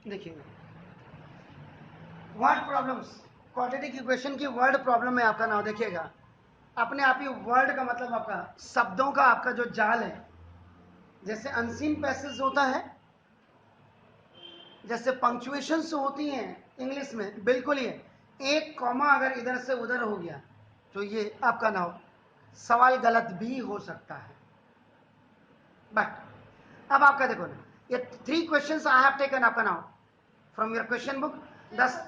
देखिएगा word problems, quadratic equation की word problem है आपका नाम। देखिएगा अपने आप ही वर्ड का मतलब आपका शब्दों का आपका जो जाल है, जैसे अनसीन पैसेज होता है, जैसे पंक्चुएशंस होती हैं इंग्लिश में, बिल्कुल ये एक कॉमा अगर इधर से उधर हो गया तो ये आपका ना हो, सवाल गलत भी हो सकता है। बट अब आपका देखो ना, ये 3 क्वेश्चंस आई हैव टेकन आपका now from your question book 10।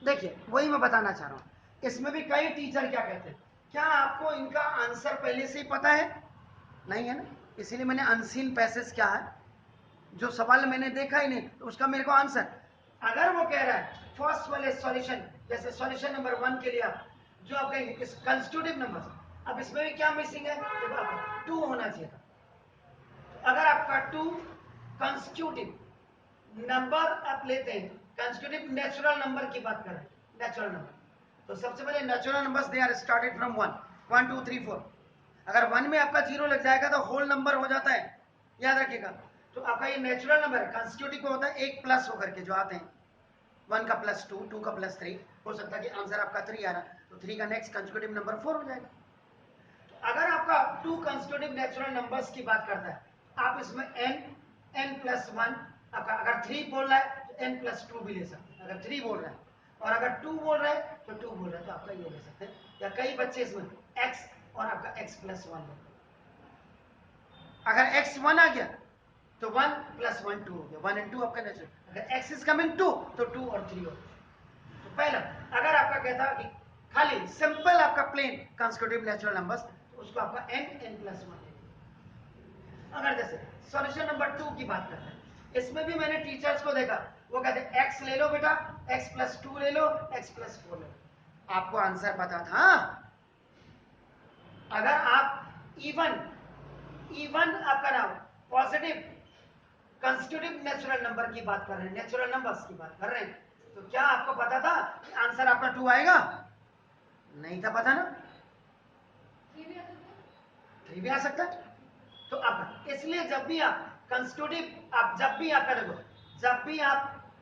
देखिए वही मैं बताना चाह रहा हूं, इसमें भी कई टीचर क्या कहते हैं, क्या आपको इनका आंसर पहले से ही पता है? नहीं है ना, इसीलिए मैंने अनसीन पैसेज क्या है, जो सवाल मैंने देखा ही नहीं तो उसका मेरे को आंसर। अगर वो कह रहा है फर्स्ट वाले सॉल्यूशन, जैसे सॉल्यूशन नंबर 1 के लिए आप जो आप कहेंगे इस कंस्टिट्यूटिव नंबर, अब इसमें भी क्या मिसिंग है, देखो आपका 2 होना चाहिए था। तो अगर आपका 2 कंस्टिट्यूटिव नंबर आप लेते हैं, कंस्टिट्यूटिव नेचुरल नंबर की बात करें, नेचुरल नंबर, तो सबसे पहले natural numbers they are started from 1 1 2 3 4। अगर 1 में आपका 0 लग जाएगा तो होल नंबर हो जाता है, याद रखिएगा। तो आपका ये नेचुरल नंबर है, कंस्टिट्यूटिव होता है एक प्लस होकर के जो आते हैं, 1 का प्लस 2, 2 का प्लस 3, हो सकता है कि आंसर आपका 3 आ रहा है तो 3 का नेक्स्ट कंस्टिट्यूटिव नंबर 4 हो जाएगा। तो अगर आपका 2 कंस्टिट्यूटिव नेचुरल नंबर्स की बात करता है, आप इसमें n प्लस 1, आपका अगर 3 बोल रहा है तो n प्लस 2 भी ले सकते हैं, अगर 3 बोल रहा है, और अगर 2 बोल रहा है तो 2 बोल रहा है तो आपका ये ले सकते हैं। या कई बच्चे इसमें x और आपका x प्लस 1 लेते हैं, अगर x 1 आ गया तो 1 प्लस 1 2 हो गया, 1 and 2 आपका नेचुरल, अगर x इज कमिंग 2 तो 2 और 3 हो गया। तो पहला अगर आपका कहता कि खाली सिंपल आपका प्लेन कंस्टिट्यूटिव नेचुरल नंबर्स, तो उसको आपका n प्लस 1 लेंगे। अगर जैसे सॉल्यूशन नंबर 2 की बात करते हैं, इसमें भी मैंने टीचर्स को देखा, वो कहते हैं x ले लो बेटा, x प्लस 2 ले लो, x प्लस 4 ले लो। आपको आंसर पता था? अगर आप इवन आपका नाम पॉजिटिव कंस्टिट्यूटिव नेचुरल नंबर की बात कर रहे हैं, नेचुरल नंबर्स की बात कर रहे हैं, तो क्या आपको पता था कि आंसर आपका 2 आएगा? नहीं था पता ना, 3 भी आ सकता है। तो अब इसलिए जब भी आप कंस्टिट्यूटिव, आप जब भी आपका देखो, जब भी आप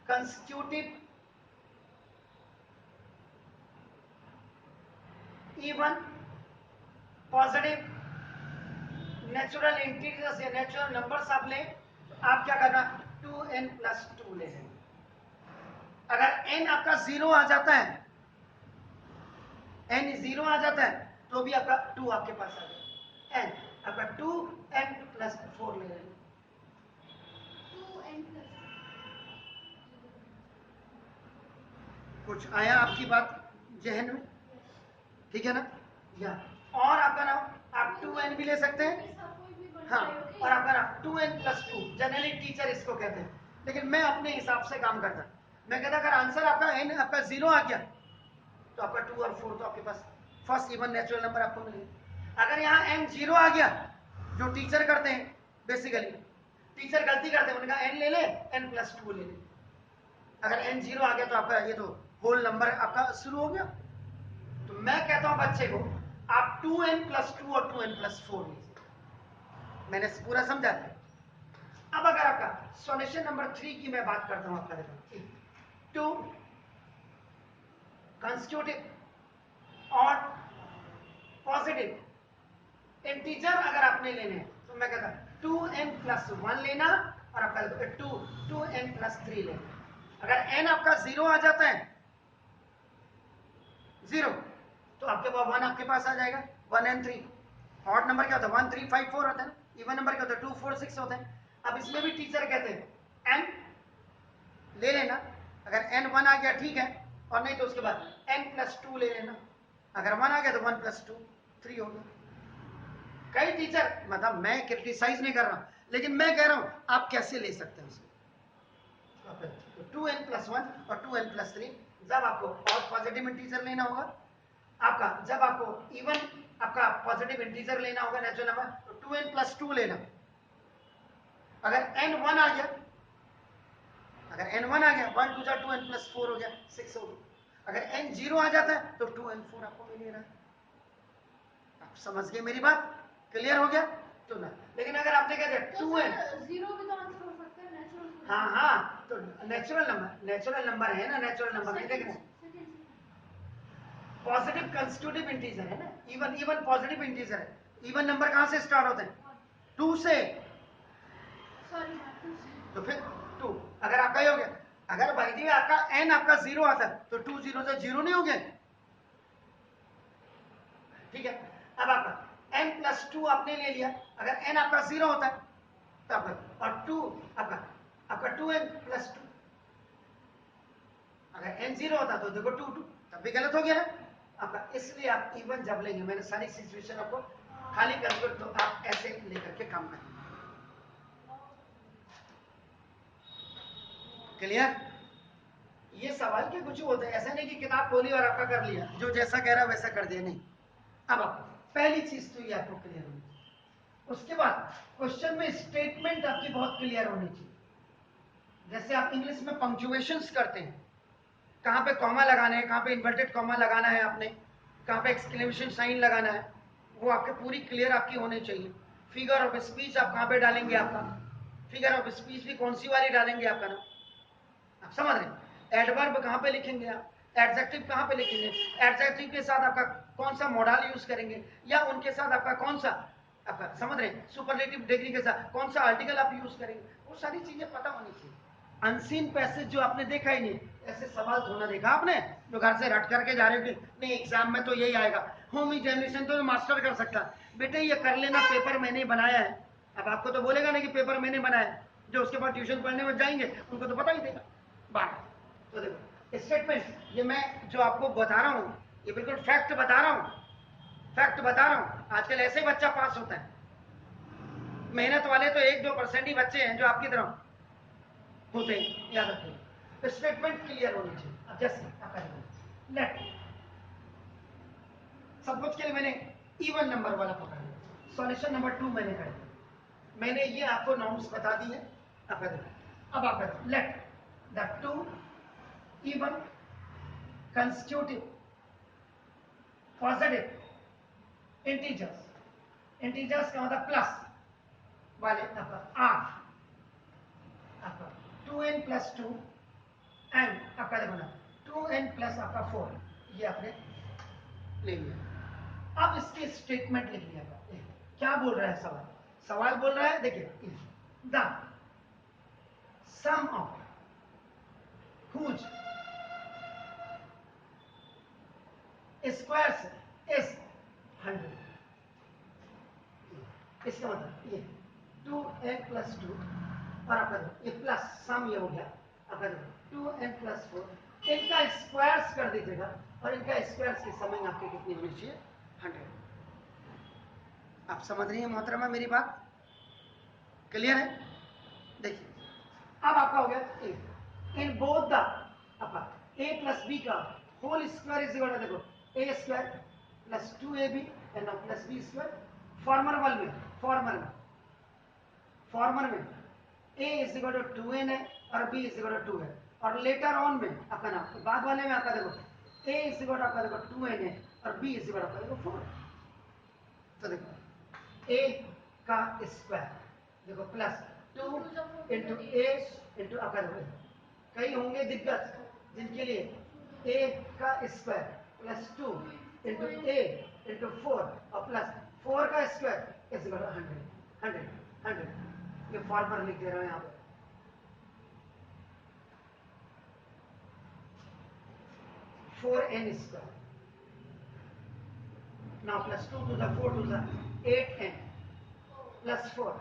constitutive even positive natural integers या नेचुरल नंबर्स आप लें, तो आप क्या करना, 2n प्लस 2 ले लेंगे। अगर n आपका 0 आ जाता है, n 0 आ जाता है तो भी आपका 2 आपके पास आ जाएगा, n आपका 2n प्लस 4 ले लेंगे। कुछ आया आपकी बात जहन में? ठीक है ना? या और आपका नाम आप 2n भी ले सकते हैं, हाँ, और आपका नाम 2n प्लस 2 जनरली टीचर इसको कहते हैं, लेकिन मैं अपने हिसाब से काम करता, मैं कहता अगर आंसर आपका n आपका 0 आ गया तो आपका 2 और 4 तो आपके पास फर्स्ट इवन नेचुरल नंबर आपको मिलेगा। अगर यहाँ n 0 आ गया, जो टीचर करते हैं बेसिकली, टीचर गलती करते हैं, उन्होंने कहा n ले ले, n प्लस 2 ले ले। अगर n 0 आ गया तो आपका ये तो होल नंबर आपका शुरू हो गया। तो मैं कहता हूं बच्चे को आप 2n प्लस 2 और 2n प्लस 4 लीजिए। मैंने पूरा समझा दिया। अब अगर आपका सॉल्यूशन नंबर 3 की मैं बात करता हूं, आपका देखो 2 कंस्टिट्यूटिव और पॉजिटिव इंटीजर अगर आपने लेने हैं तो मैं कहता 2n प्लस 1 लेना, और आपका 2n प्लस 3 लेना। अगर n आपका 0 आ जाता है, 0, तो आपके पास 1 आपके पास आ जाएगा, 1 and 3। ऑड नंबर क्या होता है, 1 3 5 4 होता है, इवन नंबर क्या होता है, 2 4 6 होता है। अब इसमें भी टीचर कहते हैं n ले लेना, अगर n 1 आ गया ठीक है, और नहीं तो उसके बाद n प्लस 2 ले लेना, अगर 1 आ गया तो 1 प्लस 2 3 हो गया। कई टीचर, मतलब मैं क्रिटिसाइज नहीं कर रहा हूं, लेकिन मैं कह रहा हूं आप कैसे ले सकते हैं उसको। 2n प्लस 1 और 2n प्लस 3, जब आपको और पॉजिटिव इंटीजर लेना होगा, आपका जब आपको इवन आपका पॉजिटिव इंटीजर लेना होगा नेचुरल नंबर, तो 2n प्लस 2 लेना। अगर n 1 आ गया, अगर n 1 आ गया 1 2 2n प्लस 4 हो गया 6 हो गया। अगर n 0 आ जाता है तो 2n 4 आपको मिल रहा है। आप समझ गए मेरी बात? क्लियर हो गया? तो ना, लेकिन अगर आपने कह दिया 2n, हाँ हाँ, तो नेचुरल नंबर है ना, नेचुरल नंबर नहीं देख रहे, पॉजिटिव कंस्टिट्यूटिव इंटीजर है ना, इवन पॉजिटिव इंटीजर है। इवन नंबर कहां से स्टार्ट होते हैं? 2 से। तो फिर 2 अगर आपका ये हो गया, अगर भाई जी आपका n आपका 0 आता है तो 2 0 से 0 नहीं हो गया, ठीक है। अब आपका n प्लस 2 आपने ले लिया, अगर n आपका 0 होता है तो आपका, और 2 आपका 2n प्लस 2, अगर n 0 होता तो देखो 2 2, तब भी गलत हो गया ना आपका। इसलिए आप इवन जब लेंगे, मैंने सारी सिचुएशन आपको खाली करके, तो आप ऐसे लेकर के काम करें। क्लियर? ये सवाल के कुछ होते हैं, ऐसा नहीं कि किताब खोली और आपका कर लिया, जो जैसा कह रहा है वैसा कर दिया, नहीं। अब पहली चीज तो ये आपको क्लियर होनी चाहिए। उसके बाद क्वेश्चन में स्टेटमेंट आपकी बहुत क्लियर होनी चाहिए। जैसे आप इंग्लिश में पंक्चुएशंस करते हैं, कहाँ पे कॉमा लगाना है, कहाँ पे इन्वर्टेड कॉमा लगाना है आपने, कहाँ पे एक्सक्लेमेशन साइन लगाना है, वो आपके पूरी क्लियर आपकी होनी चाहिए। फिगर ऑफ स्पीच आप कहाँ पे डालेंगे, आपका फिगर ऑफ स्पीच भी कौन सी वाली डालेंगे आपका ना, आप समझ रहे हैं। एडवर्ब कहाँ पे लिखेंगे आप, एडजेक्टिव कहाँ पे लिखेंगे, एडजेक्टिव के साथ आपका कौन सा मॉडल यूज करेंगे, या उनके साथ आपका कौन सा, आपका समझ रहे हैं, सुपरलेटिव डिग्री के साथ कौन सा आर्टिकल आप यूज करेंगे, वो सारी चीजें पता होनी चाहिए। अनसीन पैसेज जो आपने देखा ही नहीं, ऐसे सवाल थोड़ा देखा आपने जो घर से रट करके जा रहे हो कि नहीं एग्जाम में तो यही आएगा, होम एग्जामिनेशन तो मास्टर कर सकता है। बेटे ये कर लेना, पेपर मैंने बनाया है। अब आपको तो बोलेगा ना कि पेपर मैंने बनाया है, जो उसके बाद ट्यूशन पढ़ने में जाएंगे उनको तो पता ही देगा बात। तो देखो स्टेटमेंट, ये मैं जो आपको बता रहा हूँ ये बिल्कुल फैक्ट बता रहा हूँ, फैक्ट बता रहा हूँ। आजकल ऐसे बच्चा पास होता है, मेहनत वाले तो 1-2% ही बच्चे हैं जो आपकी तरह होते हैं, याद रखिए। स्टेटमेंट क्लियर होनी चाहिए। अब जैसे आपका लेट, सब कुछ के लिए मैंने इवन नंबर वाला पकड़ लिया, सॉल्यूशन नंबर 2 मैंने कर दिया, मैंने ये आपको नॉर्म्स बता दी है। अब आप let the 2 even constitutive positive integers, integers का मतलब प्लस वाले आपका आर, आपका 2n प्लस 2 एंड आपका देखो ना 2n प्लस आपका 4, ये आपने ले लिया। अब इसके स्टेटमेंट लिख लिया, क्या बोल रहा है सवाल, सवाल बोल रहा है देखिए, the sum of whose squares is 100, इसका मतलब ये 2n प्लस 2 और आपका ये प्लस सम ये हो गया आपका 2n प्लस 4, इनका स्क्वायर्स कर दीजिएगा और इनका स्क्वायर्स की समिंग आपकी कितनी होनी चाहिए, 100। आप समझ रही हैं मोहतरमा मेरी बात, क्लियर है? देखिए अब आपका हो गया इन बोथ द आपका a प्लस बी का whole square is equal to, देखो a square plus 2ab and plus b square. Formal में a is equal to 2n है और b इज इक्वल टू 2 है, और लेटर ऑन में आपका नाम बाद वाले में आपका देखो a इज इक्वल टू आपका देखो 2n है और b इज इक्वल टू आपका देखो 4। तो देखो a का स्क्वायर देखो प्लस 2 इंटू ए इंटू आपका देखो, कई होंगे दिग्गज जिनके लिए a का स्क्वायर प्लस 2 इंटू ए इंटू 4 और प्लस 4 का स्क्वायर इज इक्वल टू 100। ये फॉर्मूला लिख दे रहा हूं यहां पर, four n square, now plus 2 to the 4 to the 8n plus 4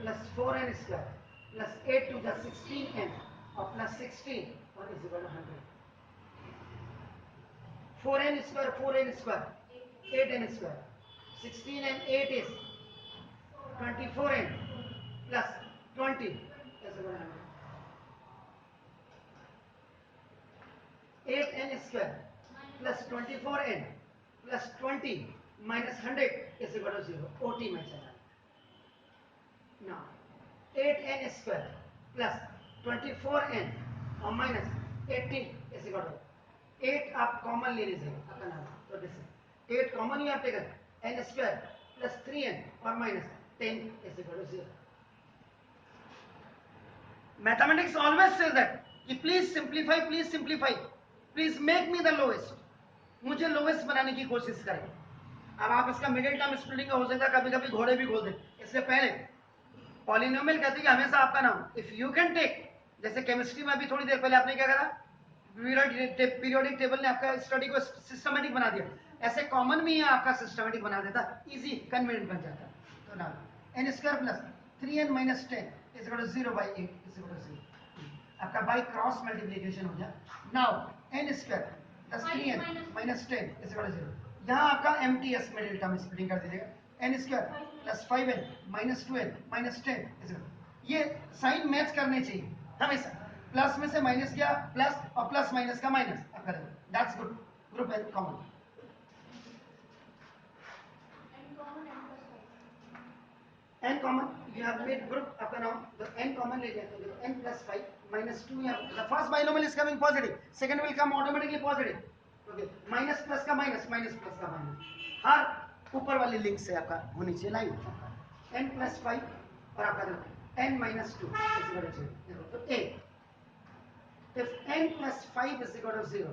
plus 4n square plus 8 to the 16n और प्लस 16 और is equal to 100। 4n square 8n square 16 and 8 is 24n plus 20 is equal to 100। 8n square plus 24n plus 20 minus 100 is equal to 0, OT में चला। Now 8n square plus 24n और minus 80 is equal to 8 आप common ले लीजिएगा अपना नाम, तो this 8 common ही आप taken n square plus 3n और minus 10 is equal to 0। Mathematics always says that कि please simplify, please make me the lowest, मुझे लोएस्ट बनाने की कोशिश करें। अब आप इसका मिडिल टर्म स्प्लिटिंग हो सकता है, कभी कभी घोड़े भी खोल दें। इससे पहले पॉलिनोमियल कहती है हमेशा आपका नाम इफ यू कैन टेक, जैसे केमिस्ट्री में अभी थोड़ी देर पहले आपने क्या करा, पीरियोडिक टेबल ने आपका स्टडी को सिस्टमेटिक बना दिया, ऐसे कॉमन भी है आपका सिस्टमेटिक बना देता, इजी कन्वीनियंट बन जाता है। तो ना n square plus 3n minus 10 is equal to 0 by 8 is equal to 0, आपका बाई क्रॉस मल्टीप्लिकेशन हो गया। Now n square plus 3n minus 10 is equal to 0, यहाँ आपका MTS मिडिल टर्म स्प्लिटिंग कर दीजिएगा, n square plus 5n minus 2n minus 10 is equal, ये sign match करने चाहिए हमेशा, प्लस में से माइनस किया प्लस और प्लस माइनस का माइनस, अब करेंगे that's good. Group n common, n common you have made group आपका नाम, तो n कॉमन ले लिया तो n plus 5 minus 2, the first binomial is coming positive, second will come automatically positive, okay, minus plus का minus, minus plus का minus, हर ऊपर वाली लिंक से आपका होनी चाहिए लाइन, n प्लस 5 और आपका देखो n minus 2 is equal to 0, तो a if n plus 5 is equal to 0,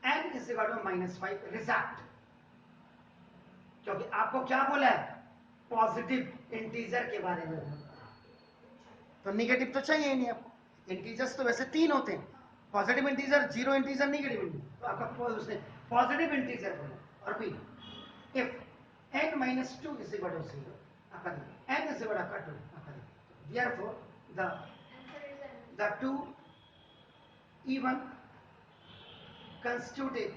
n is equal to minus 5 result, क्योंकि आपको क्या बोला है, पॉजिटिव इंटीजर के बारे में, तो निगेटिव तो चाहिए ही नहीं आपको, इंटीजर्स तो वैसे 3 होते हैं, positive integer, zero integer, negative integer, तो आपका उसने पॉजिटिव इंटीजर बोला। और B if n minus 2 is equal to 0, आपका n is equal to 2, आपका therefore the two even constitutive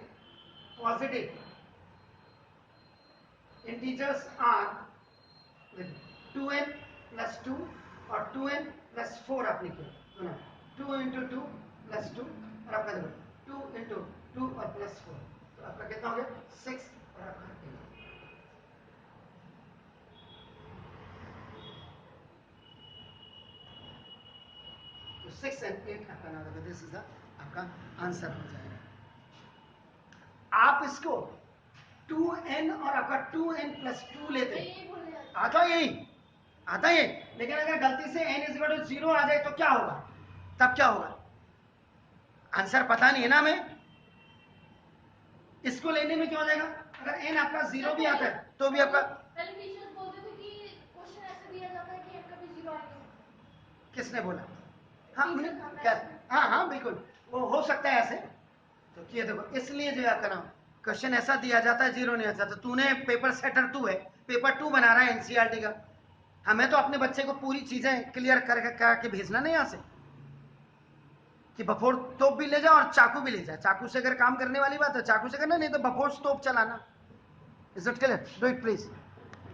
positive integers are 2n plus 2 और 2n plus 4 आपने किया, 2 into 2 plus 2 और आपका देखो 2 into 2 और plus 4, तो आपका कितना हो गया 6 और आपका 8, तो 6 and 8 आपका ना होगा, दिस इज द आपका आंसर हो जाएगा। आप इसको 2n और आपका 2n plus 2 लेते हैं, आता यही आता ये, लेकिन अगर गलती से n is equal to 0 आ जाए तो क्या होगा, तब क्या होगा, आंसर पता नहीं है ना हमें, इसको लेने में क्या हो जाएगा, अगर n आपका 0 भी आता है तो भी आपका, किसने बोला, हाँ बिल्कुल वो हो सकता है ऐसे, तो ये देखो इसलिए जो है आपका नाम क्वेश्चन ऐसा दिया जाता है, 0 नहीं आता, तो तूने पेपर सेटर तू है, पेपर 2 बना रहा है NCERT का, हमें तो अपने बच्चे को पूरी चीजें क्लियर करके भेजना नहीं यहाँ से, कि बफोर तोप भी ले जाओ और चाकू भी ले जाए, चाकू से अगर काम करने वाली बात है चाकू से करना, नहीं तो बफोर तोप चलाना। Is it clear, do it please.